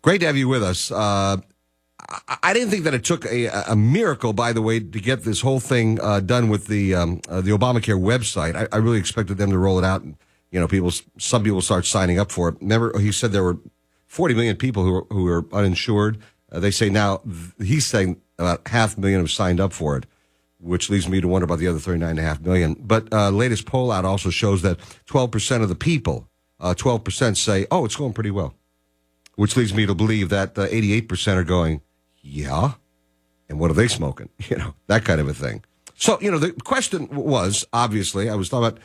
Great to have you with us. I didn't think that it took a miracle, by the way, to get this whole thing done with the Obamacare website. I really expected them to roll it out, and some people start signing up for it. Remember, he said there were 40 million people who are uninsured. They say now he's saying about 500,000 have signed up for it, which leads me to wonder about the other 39.5 million. But latest poll out also shows that 12% of the people, 12% say, "Oh, it's going pretty well," which leads me to believe that 88% are going, "Yeah, and what are they smoking?" That kind of a thing. So, the question was, obviously, I was talking about,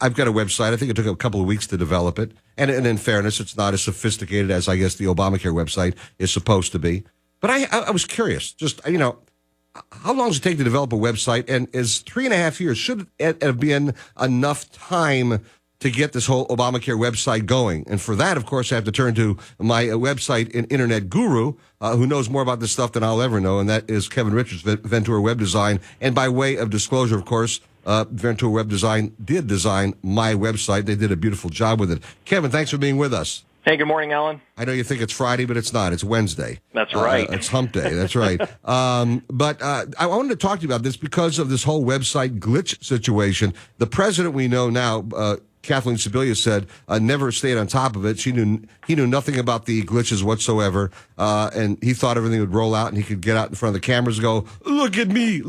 I've got a website. I think it took a couple of weeks to develop it. And in fairness, it's not as sophisticated as I guess the Obamacare website is supposed to be. But I was curious, just, how long does it take to develop a website? And is 3.5 years, should it have been enough time to get this whole Obamacare website going? And for that, of course, I have to turn to my website and internet guru, who knows more about this stuff than I'll ever know, and that is Kevin Richards, Ventura Web Design. And by way of disclosure, of course, Ventura Web Design did design my website. They did a beautiful job with it. Kevin, thanks for being with us. Hey, good morning, Alan. I know you think it's Friday, but it's not. It's Wednesday. That's right. It's hump day. That's right. But I wanted to talk to you about this because of this whole website glitch situation. The president we know now, Kathleen Sebelius, said never stayed on top of it. He knew nothing about the glitches whatsoever, and he thought everything would roll out and he could get out in front of the cameras and go, look at me,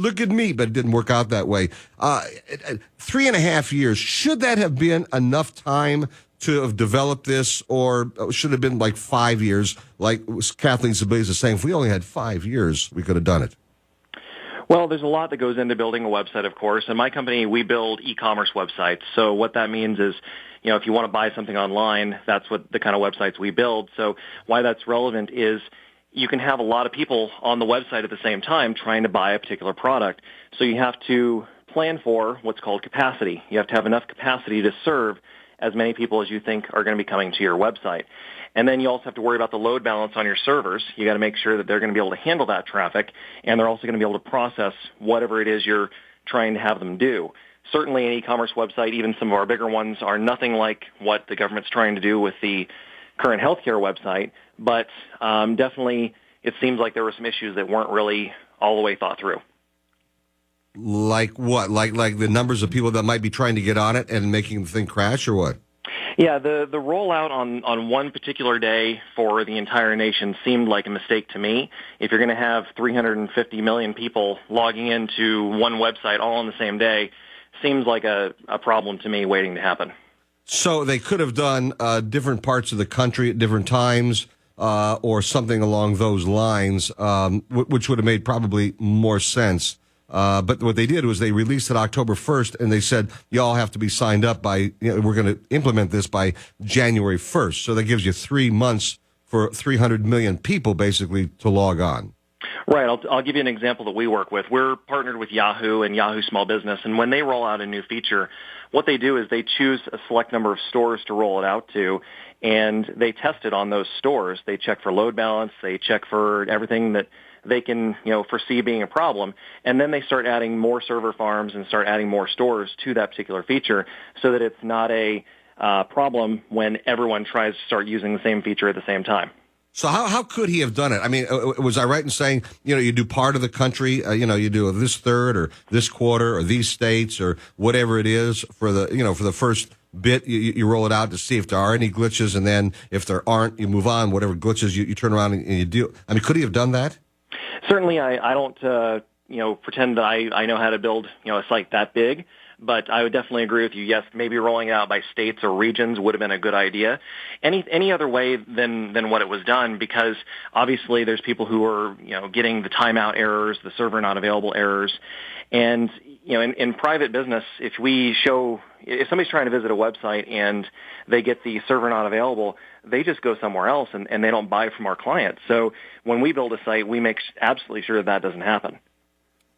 but it didn't work out that way. 3.5 years, should that have been enough time to have developed this, or should it have been like 5 years, like Kathleen Sebelius is saying? If we only had 5 years, we could have done it. Well, there's a lot that goes into building a website, of course. In my company, we build e-commerce websites. So what that means is, if you want to buy something online, that's what the kind of websites we build. So why that's relevant is you can have a lot of people on the website at the same time trying to buy a particular product. So you have to plan for what's called capacity. You have to have enough capacity to serve as many people as you think are going to be coming to your website. And then you also have to worry about the load balance on your servers. You got to make sure that they're going to be able to handle that traffic, and they're also going to be able to process whatever it is you're trying to have them do. Certainly an e-commerce website, even some of our bigger ones, are nothing like what the government's trying to do with the current healthcare website, but definitely it seems like there were some issues that weren't really all the way thought through. Like what? Like the numbers of people that might be trying to get on it and making the thing crash, or what? Yeah, the rollout on one particular day for the entire nation seemed like a mistake to me. If you're going to have 350 million people logging into one website all on the same day, seems like a problem to me waiting to happen. So they could have done different parts of the country at different times, or something along those lines, which would have made probably more sense. But what they did was they released it October 1st, and they said, you all have to be signed up by, we're going to implement this by January 1st. So that gives you 3 months for 300 million people, basically, to log on. Right. I'll give you an example that we work with. We're partnered with Yahoo and Yahoo Small Business, and when they roll out a new feature, what they do is they choose a select number of stores to roll it out to, and they test it on those stores. They check for load balance. They check for everything that they can, foresee being a problem. And then they start adding more server farms and start adding more stores to that particular feature so that it's not a problem when everyone tries to start using the same feature at the same time. So how could he have done it? I mean, was I right in saying, you do part of the country, you do this third or this quarter or these states or whatever it is for the, for the first bit, you roll it out to see if there are any glitches. And then if there aren't, you move on, whatever glitches you turn around and you do. I mean, could he have done that? Certainly, I don't, pretend that I know how to build, a site that big, but I would definitely agree with you. Yes, maybe rolling it out by states or regions would have been a good idea. Any other way than what it was done, because obviously there's people who are, getting the timeout errors, the server not available errors, and in private business, if somebody's trying to visit a website and they get the server not available, they just go somewhere else and they don't buy from our clients. So when we build a site, we make absolutely sure that doesn't happen.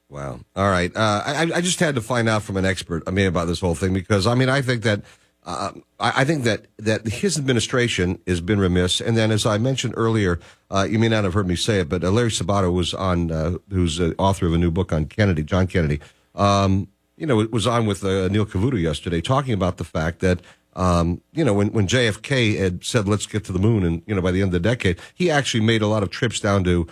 Wow. All right. I just had to find out from an expert, about this whole thing, because I think that that his administration has been remiss. And then, as I mentioned earlier, you may not have heard me say it, but Larry Sabato was on, who's the author of a new book on Kennedy, John Kennedy. Was on with Neil Cavuto yesterday talking about the fact that When JFK had said, let's get to the moon, and, by the end of the decade, he actually made a lot of trips down to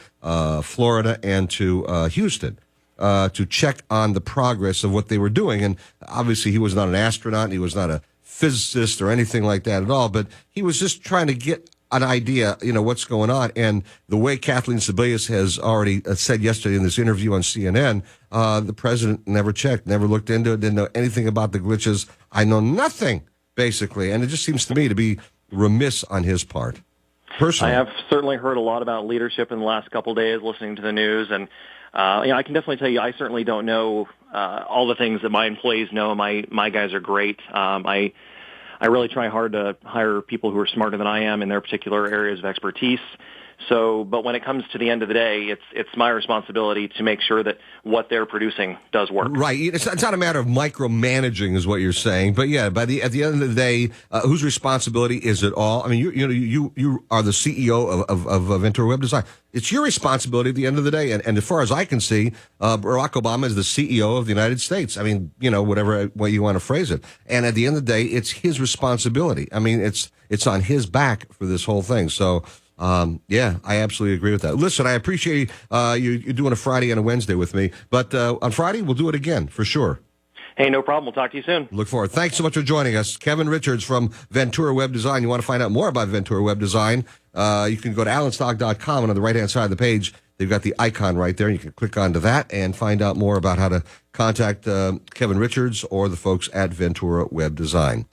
Florida and to Houston to check on the progress of what they were doing. And obviously he was not an astronaut, and he was not a physicist or anything like that at all, but he was just trying to get an idea, what's going on. And the way Kathleen Sebelius has already said yesterday in this interview on CNN, the president never checked, never looked into it, didn't know anything about the glitches. I know nothing, basically. And it just seems to me to be remiss on his part. Personally, I have certainly heard a lot about leadership in the last couple of days listening to the news. And, I can definitely tell you, I certainly don't know all the things that my employees know. My guys are great. I really try hard to hire people who are smarter than I am in their particular areas of expertise. But when it comes to the end of the day, it's my responsibility to make sure that what they're producing does work. Right. It's not a matter of micromanaging, is what you're saying. But yeah, at the end of the day, whose responsibility is it all? I mean, you are the CEO of Ventura Web Design. It's your responsibility at the end of the day. And as far as I can see, Barack Obama is the CEO of the United States. I mean, whatever way you want to phrase it. And at the end of the day, it's his responsibility. I mean, it's on his back for this whole thing. So. Yeah, I absolutely agree with that. Listen, I appreciate you doing a Friday and a Wednesday with me, but on Friday we'll do it again for sure. Hey, no problem. We'll talk to you soon. Look forward. Thanks so much for joining us. Kevin Richards from Ventura Web Design. You want to find out more about Ventura Web Design, you can go to allenstock.com, and on the right-hand side of the page, they've got the icon right there. You can click onto that and find out more about how to contact Kevin Richards or the folks at Ventura Web Design.